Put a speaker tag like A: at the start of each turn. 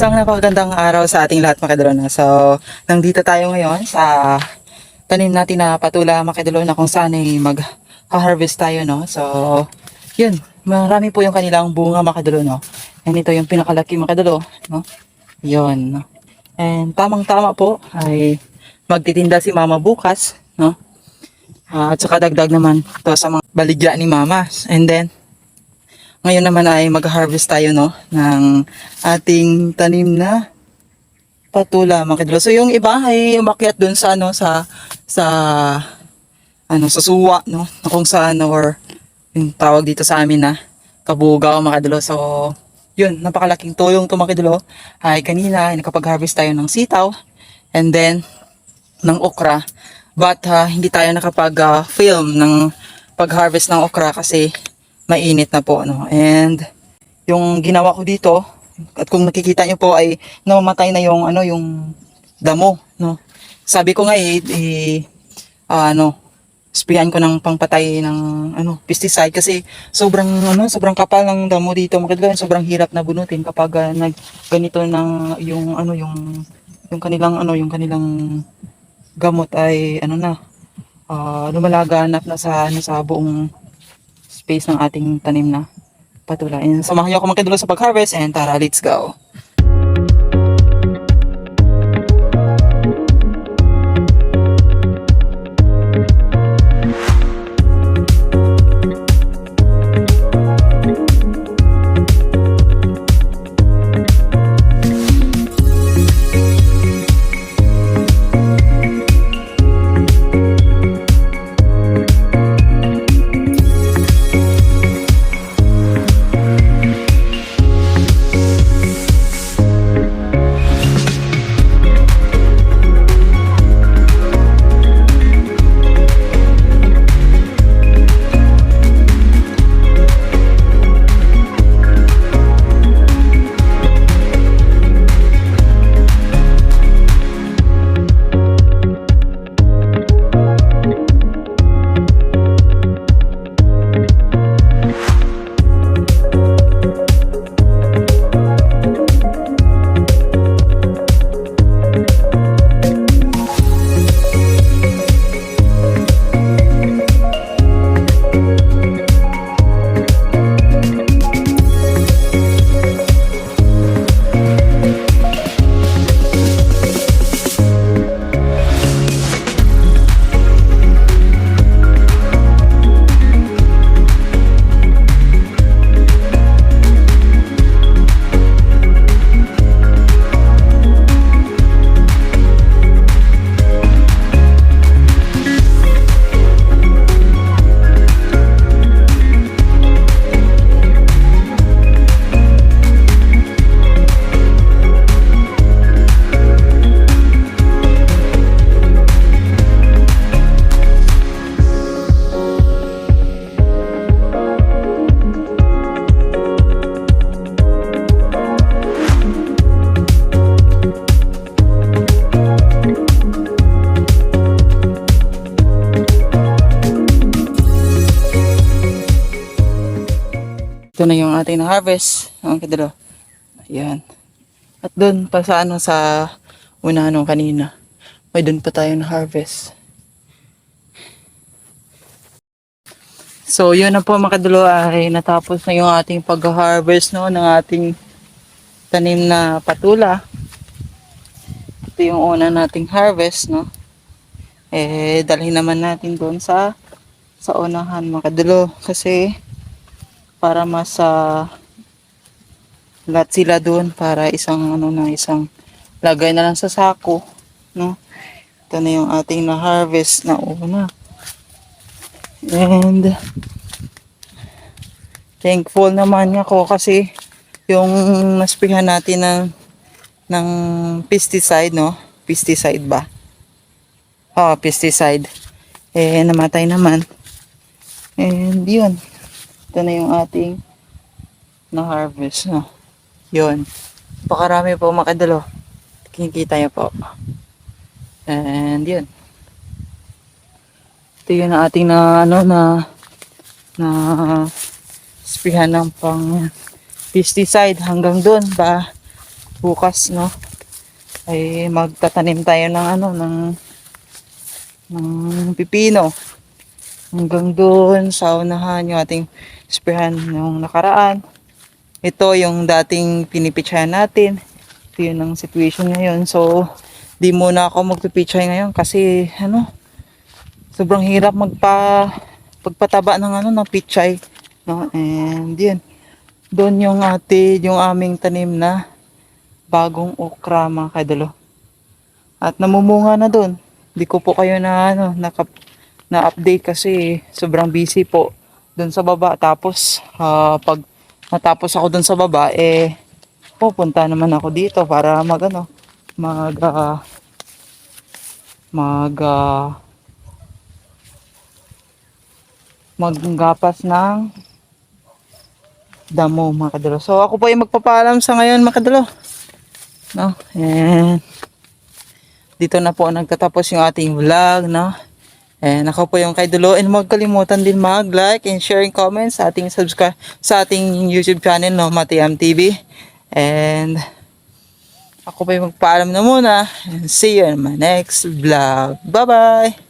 A: Isang napakagandang araw sa ating lahat mga kadolo. So, nandito tayo ngayon sa tanim natin na patula mga kadolo na kung saan ay mag-harvest tayo, no? So, yun, marami po yung kanilang bunga mga kadolo, no? And ito yung pinakalaki mga kadolo, no? Yun. And tamang-tama po ay magtitinda si mama bukas, no? At saka dagdag naman to sa mga baligya ni mama. And then, ngayon naman ay mag-harvest tayo, no, ng ating tanim na patula mga kadolo. So yung iba ay umakyat dun sa sa suwa, no, na kung saan, or yung tawag dito sa amin na kabugaw mga kadolo. So yun, napakalaking tulong to mga kadolo. Ay kanina ay nakapag-harvest tayo ng sitaw and then ng okra. But hindi tayo nakapag-film ng pag-harvest ng okra kasi mainit na po, no. And yung ginawa ko dito, at kung nakikita nyo po ay namamatay na yung yung damo, no. Sabi ko nga sprayan ko ng pangpatay ng pesticide kasi sobrang kapal ng damo dito mga kadolo. Sobrang hirap na bunutin kapag ganito ng yung kanilang gamot ay lumalaganap na sa buong space ng ating tanim na patula. And samahan niyo ako mga kadolo sa pag-harvest and tara, let's go! Ito na yung ating na-harvest, mga kadolo. Ayan. At doon pa sa sa unahan nung kanina, may doon pa tayo na-harvest. So, yun na po mga kadolo, ay natapos na yung ating pag-harvest, no, ng ating tanim na patula. Ito yung una nating harvest, no. Dalhin naman natin doon sa unahan mga kadolo kasi para mas lahat sila doon para isang lagay na lang sa sako, no. Ito na yung ating na harvest na una. And thankful naman ako kasi yung nasprihan natin ng pesticide, no. Pesticide ba? Pesticide. Namatay naman. And yun. Ito na yung ating na-harvest, no? Yun. Pakarami po mga kadolo. Kinikita niyo po. And yun. Ito yun ang ating na sprayan ng pang pesticide hanggang doon ba bukas, no, ay magtatanim tayo ng ano, ng pipino. Hanggang doon sa unahan yung ating sprayan nung nakaraan. Ito yung dating pinipitsahan natin. Ito yun ang situation ngayon. So, di muna ako magpipitsay ngayon kasi ano, sobrang hirap pagpataba ng ano, ng pitsay, no? And yun, doon yung aming tanim na bagong okra, mga kadalo. At namumunga na doon. Di ko po kayo na ano, na-update kasi sobrang busy po doon sa baba. Tapos pag natapos ako doon sa baba, pupunta naman ako dito para mag ano, mag mag maggapas ng damo, mga kadalo. So ako po ay magpapaalam sa ngayon, mga kadalo, no? And dito na po nagtatapos yung ating vlog, no? And ako po yung kay Dulo, and huwag kalimutan din mag-like and share and comment sa ating YouTube channel, no, Matiam TV. And ako po yung magpaalam na muna, and see you in my next vlog. Bye bye.